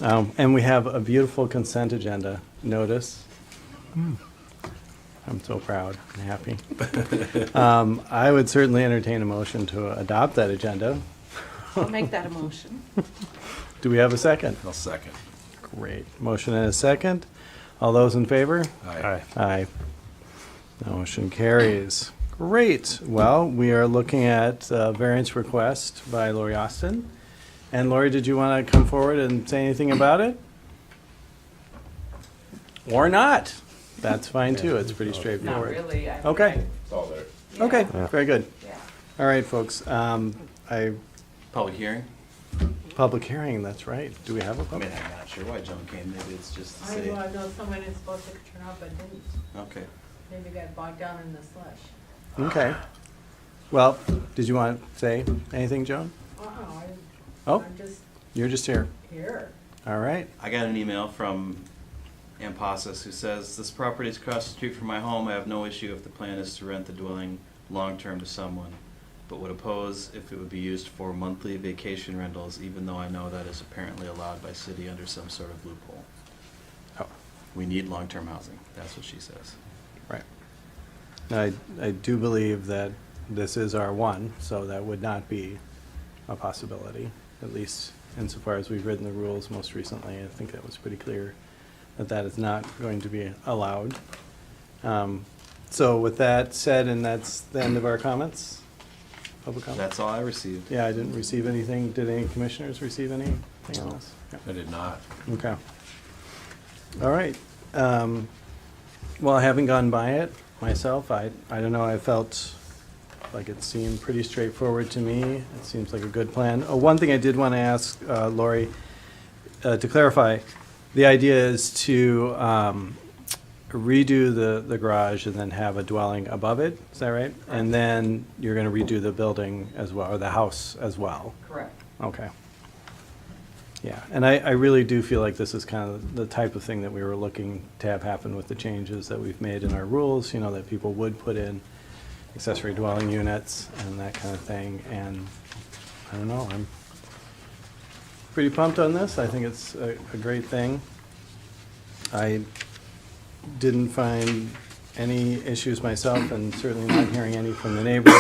And we have a beautiful consent agenda notice. I'm so proud and happy. I would certainly entertain a motion to adopt that agenda. I'll make that a motion. Do we have a second? I'll second. Great. Motion and a second. All those in favor? Aye. Aye. Motion carries. Great. Well, we are looking at a variance request by Lori Austin. And Lori, did you want to come forward and say anything about it? Or not? That's fine too. It's pretty Not straightforward. really. Okay. It's all there. Yeah. Okay, very good. Yeah. All right, folks. Public hearing? Public hearing, that's right. Do we have a I mean, public? I'm not sure why John came. Maybe it's just to I say. know someone is supposed to turn up but didn't. Okay. Maybe got bogged down in the slush. Okay. Well, did you want to say anything, Joan? Oh. I'm just You're just here. here. All right. I got an email from Ampasas who says, "This property is across the street from my home. I have no issue if the plan is to rent the dwelling long-term to someone, but would oppose if it would be used for monthly vacation rentals, even though I know that is apparently allowed by city under some sort of loophole. Oh, We need long-term housing." That's what she says. right. I do believe that this is R1, so that would not be a possibility, at least insofar as we've written the rules most recently. I think that was pretty clear that that is not going to be allowed. So with that said, and that's the end of our comments? Public comments? That's all I received. Yeah, I didn't receive anything. Did any commissioners receive anything else? Yeah. I did not. Okay. All right. Well, having gone by it myself, I don't know, I felt like it seemed pretty straightforward to me. It seems like a good plan. One thing I did want to ask Lori, to clarify, the idea is to redo the garage and then have a dwelling above it, is that right? And then you're going to redo the building as well, or the house as well? Correct. Okay. Yeah, and I really do feel like this is kind of the type of thing that we were looking to have happen with the changes that we've made in our rules, you know, that people would put in accessory dwelling units and that kind of thing, and I don't know, I'm pretty pumped on this. I think it's a great thing. I didn't find any issues myself, and certainly not hearing any from the neighbors.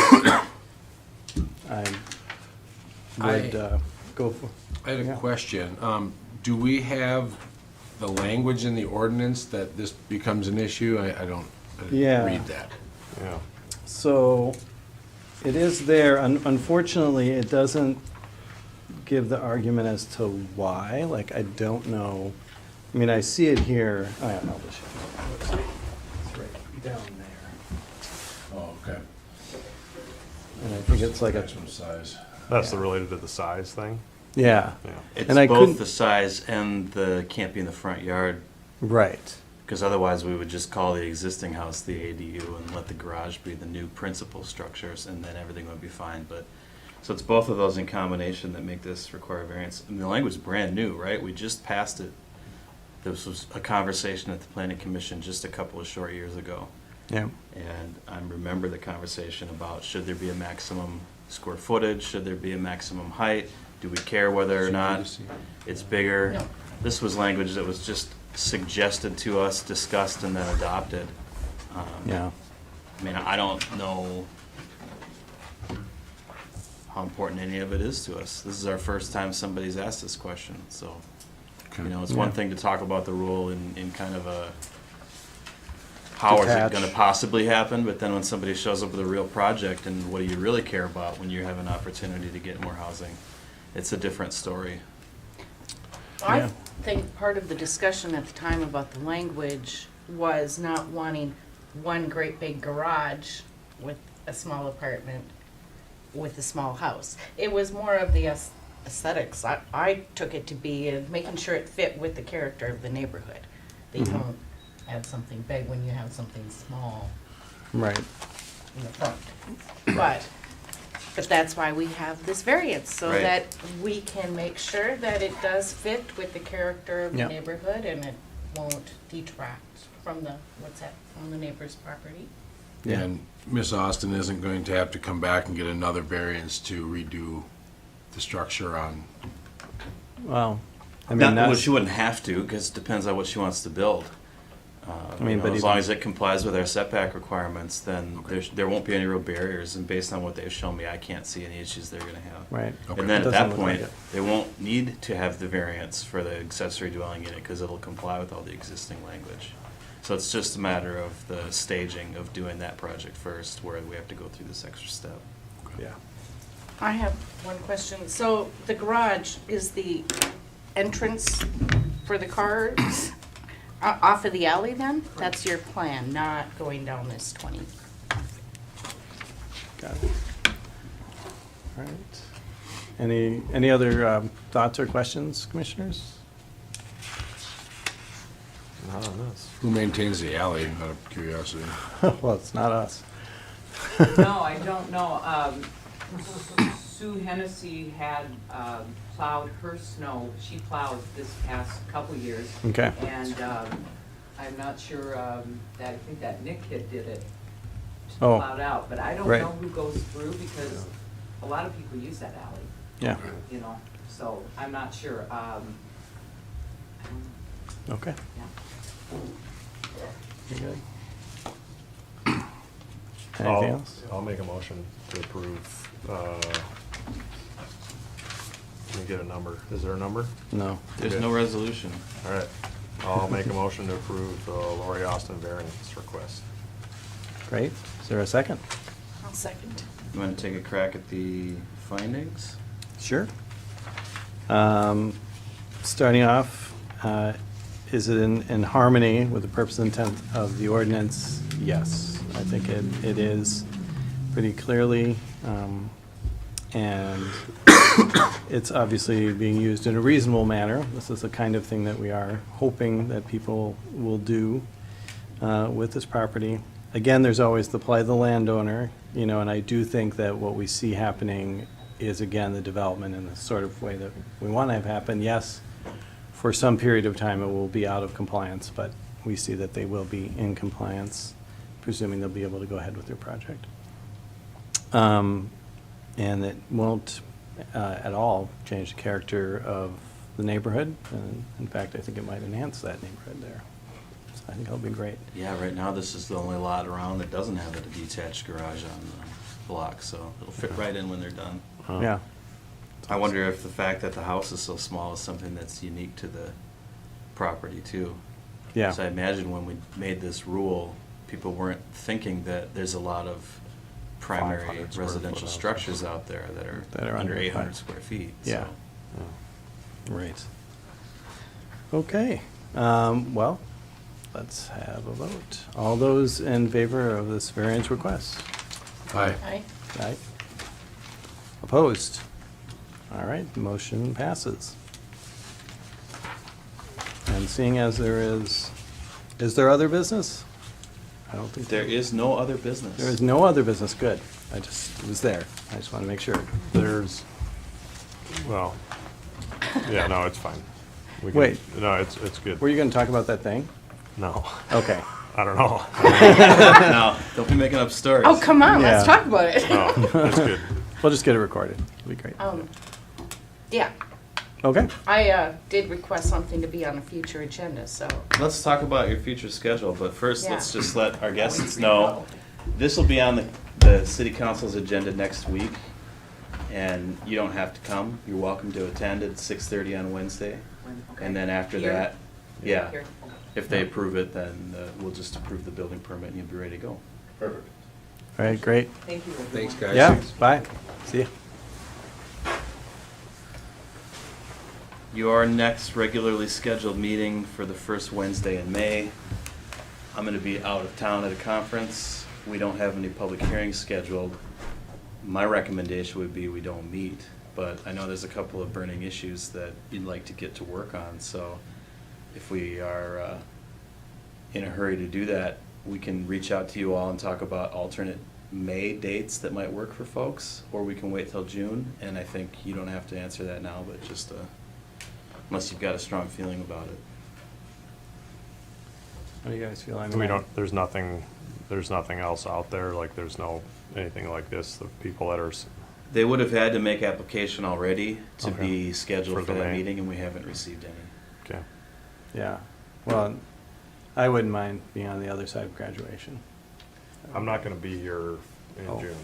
I would go for. I had Yeah. a question. Do we have the language in the ordinance that this becomes an issue? I didn't Yeah. read that. Yeah. So it is there. Unfortunately, it doesn't give the argument as to why. Like, I don't know. I mean, I see it here. Oh, yeah, I'll just show you. It's right down there. Oh, okay. And I think it's like a, Maximum size. That's the related to the size thing? yeah, Yeah. It's And I couldn't- both the size and the can't be in the front yard, right. because otherwise we would just call the existing house the ADU and let the garage be the new principal structures, and then everything would be fine. But, so it's both of those in combination that make this require variance. And the language is brand new, right? We just passed it. This was a conversation at the Planning Commission just a couple of short years ago. Yeah. And I remember the conversation about, should there be a maximum square footage? Should there be a maximum height? Do we care whether or not it's bigger? No. This was language that was just suggested to us, discussed, and then adopted. Yeah. I mean, I don't know how important any of it is to us. This is our first time somebody's asked this question, so, you know, it's one Yeah. thing to talk about the rule in kind of a, how is it Detach. gonna possibly happen, but then when somebody shows up with a real project, and what do you really care about when you have an opportunity to get more housing? It's a different story. I Yeah. think part of the discussion at the time about the language was not wanting one great big garage with a small apartment with a small house. It was more of the aesthetics. I took it to be making sure it fit with the character of the neighborhood. That you don't have something big when you have something small Right. in the front. But that's why we have this variance, so Right. that we can make sure that it does fit with the character of the Yeah. neighborhood and it won't detract from from the neighbor's property. Yeah. And Miss Austin isn't going to have to come back and get another variance to redo the structure on, Well, I mean, Not, well, that's- she wouldn't have to, because it depends on what she wants to build. I mean, but as even- long as it complies with our setback requirements, then there won't be any real barriers, and based on what they've shown me, I can't see any issues they're gonna have. Right. Okay. And then It at doesn't that look like point, it. they won't need to have the variance for the accessory dwelling unit, because it'll comply with all the existing language. So it's just a matter of the staging of doing that project first, where we have to go through this extra step. Yeah. I have one question. So the garage is the entrance for the cars off of the alley then? That's your plan, not going down this 20? Got it. All right. Any other thoughts or questions, commissioners? Not on this. Who maintains the alley, out of curiosity? Well, it's not us. No, I don't know. Sue Hennessy had plowed her snow, she plowed this past couple years. Okay. And I'm not sure, I think that Nick kid did it, Oh, plowed out, but I don't right. know who goes through because a lot of people use that alley, Yeah, you know, so I'm not sure. I don't know, okay. yeah. Very good. Anything else? I'll make a motion to approve, let me get a number. Is there a number? No. There's Okay. no resolution. All right. I'll make a motion to approve the Lori Austin variance request. Great. Is there a second? I'll second. You want to take a crack at the findings? Sure. Starting off, is it in harmony with the purpose and intent of the ordinance? Yes, I think it is pretty clearly. And it's obviously being used in a reasonable manner. This is the kind of thing that we are hoping that people will do with this property. Again, there's always the plight of the landowner, you know, and I do think that what we see happening is, again, the development in the sort of way that we want to have happen. Yes, for some period of time, it will be out of compliance, but we see that they will be in compliance, presuming they'll be able to go ahead with their project. And it won't at all change the character of the neighborhood. And in fact, I think it might enhance that neighborhood there. So I think it'll be great. Yeah, right now, this is the only lot around that doesn't have a detached garage on the block, so it'll fit right in when they're done. Yeah. I wonder if the fact that the house is so small is something that's unique to the property too. Yeah. So I imagine when we made this rule, people weren't thinking that there's a lot of primary 500 square residential foot houses. structures out there that are That are under under 800 five. square feet. Yeah. So. Right. Okay. Well, let's have a vote. All those in favor of this variance request? Aye. Aye. Aye. Opposed? All right, motion passes. And seeing as there is there other business? I don't think There is no other business. There is no other business, good. It was there. I just want to make sure. There's, well, yeah, no, it's fine. We can- Wait. No, it's good. Were you going to talk about that thing? No, Okay. I don't know. No, don't be making up stories. Oh, come on, let's Yeah. talk about it. No, it's good. We'll just get it recorded. It'll be great. Yeah, Okay. I did request something to be on a future agenda, so. Let's talk about your future schedule, but first, let's Yeah. just let our guests know. This will be on the city council's agenda next week, and you don't have to come. You're welcome to attend at 6:30 on Wednesday. Okay. And then after Here? that, yeah, Here. if they approve it, then we'll just approve the building permit and you'll be ready to go. Perfect. All right, great. Thank you, everyone. Thanks, guys. Yeah, bye. See ya. Your next regularly scheduled meeting for the first Wednesday in May. I'm gonna be out of town at a conference. We don't have any public hearings scheduled. My recommendation would be we don't meet, but I know there's a couple of burning issues that you'd like to get to work on, so if we are in a hurry to do that, we can reach out to you all and talk about alternate May dates that might work for folks, or we can wait till June, and I think you don't have to answer that now, but just unless you've got a strong feeling about it. How do you guys feel? I mean, We don't, there's nothing else out there, like there's no, anything like this, the people that are They would have had to make application already to Okay. be scheduled For for the that May. meeting, and we haven't received any. Okay. Yeah, well, I wouldn't mind being on the other side of graduation. I'm not gonna be here in Oh. June,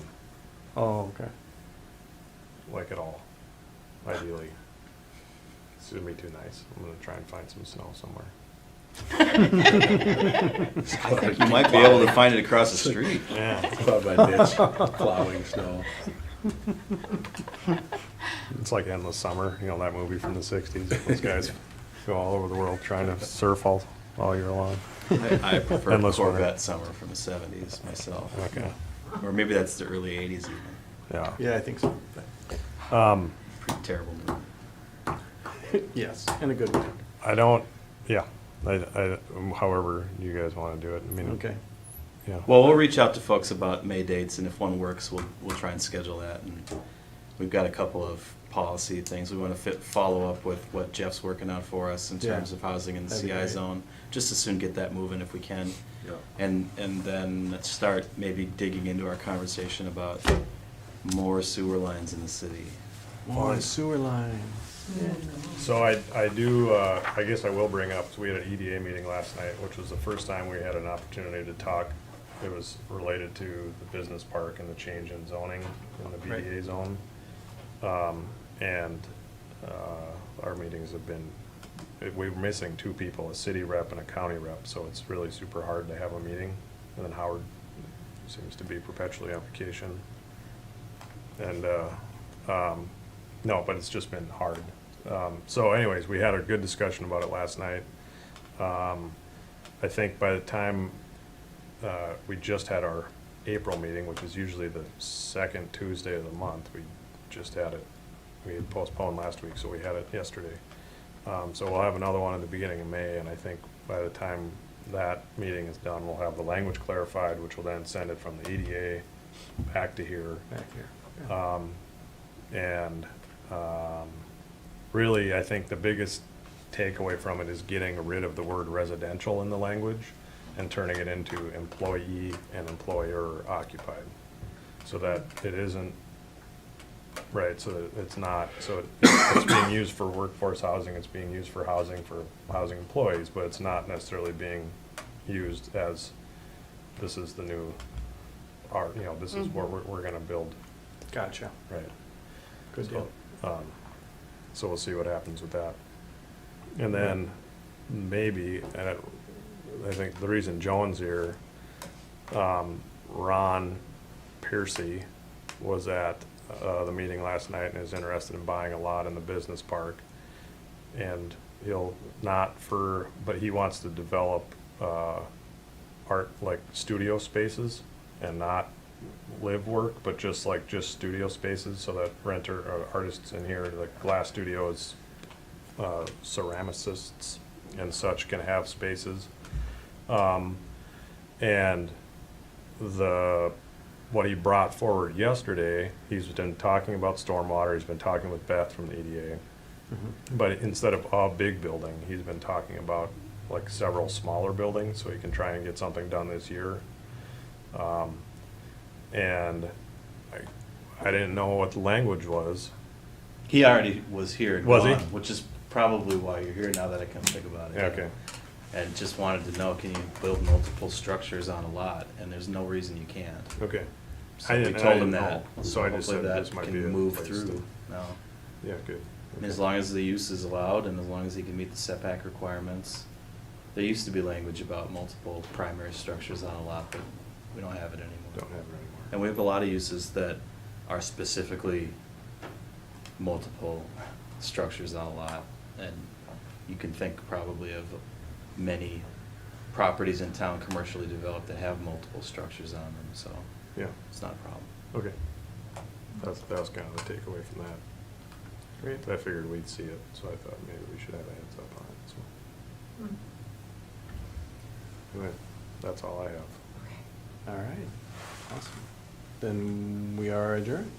Oh, okay. like at all, ideally. It's gonna be too nice. I'm gonna try and find some snow somewhere. You might be able to find it across the street. Yeah. Plowed by ditch, plowing snow. It's like Endless Summer, you know, that movie from the sixties. Those guys go all over the world trying to surf all year long. I prefer Endless winter. Corvette Summer from the 70s myself. Okay, Or maybe that's the early 80s even. yeah. Yeah, I think so. Pretty terrible movie. Yes, in a good way. I don't, yeah, however you guys wanna do it, I mean. Okay. Yeah. Well, we'll reach out to folks about May dates, and if one works, we'll try and schedule that. And we've got a couple of policy things. We want to follow up with what Jeff's working on for us in Yeah. terms of housing in the That'd be CI great. zone. Just as soon get that moving if we can. Yeah. And then let's start maybe digging into our conversation about more sewer lines in the city. More sewer lines. So I do, I guess I will bring up, so we had an EDA meeting last night, which was the first time we had an opportunity to talk. It was related to the business park and the change in zoning in the Right. BDA zone. And our meetings have been, we were missing two people, a city rep and a county rep, so it's really super hard to have a meeting. And then Howard seems to be perpetually on vacation. And, no, but it's just been hard. So anyways, we had a good discussion about it last night. I think by the time, we just had our April meeting, which is usually the second Tuesday of the month, we just had it, we had postponed last week, so we had it yesterday. So we'll have another one at the beginning of May, and I think by the time that meeting is done, we'll have the language clarified, which will then send it from the EDA back to here. Back here. And really, I think the biggest takeaway from it is getting rid of the word residential in the language and turning it into employee and employer occupied. So that it isn't, right, so that it's not, so it's being used for workforce housing, it's being used for housing employees, but it's not necessarily being used as, this is the new, this is what we're gonna build, Gotcha. right? Good deal. So we'll see what happens with that. And then maybe, and I think the reason Joan's here, Ron Piercy was at the meeting last night and is interested in buying a lot in the business park. And he'll but he wants to develop art, like studio spaces and not live work, but just studio spaces so that artists in here, like glass studios, ceramicists and such can have spaces. And what he brought forward yesterday, he's been talking about stormwater, he's been talking with Beth from the EDA. But instead of a big building, he's been talking about like several smaller buildings, so he can try and get something done this year. And I didn't know what the language was. He already was here and Was he? gone, which is probably why you're here now that I come think about it. Yeah, okay. And just wanted to know, can you build multiple structures on a lot? And there's no reason you can't. Okay. So I we didn't told him know. that. So I just hopefully said that this might can be a move place through. to- No. Yeah, good. And as long as the use is allowed and as long as he can meet the setback requirements. There used to be language about multiple primary structures on a lot, but we don't have it anymore. Don't have it anymore. And we have a lot of uses that are specifically multiple structures on a lot. And you can think probably of many properties in town commercially developed that have multiple structures on them, so Yeah, it's not a problem. okay. That was kind of the takeaway from that. Great. I figured we'd see it, so I thought maybe we should have a heads up on it, so. Anyway, that's all I have. All right. Awesome. Then we are adjourned.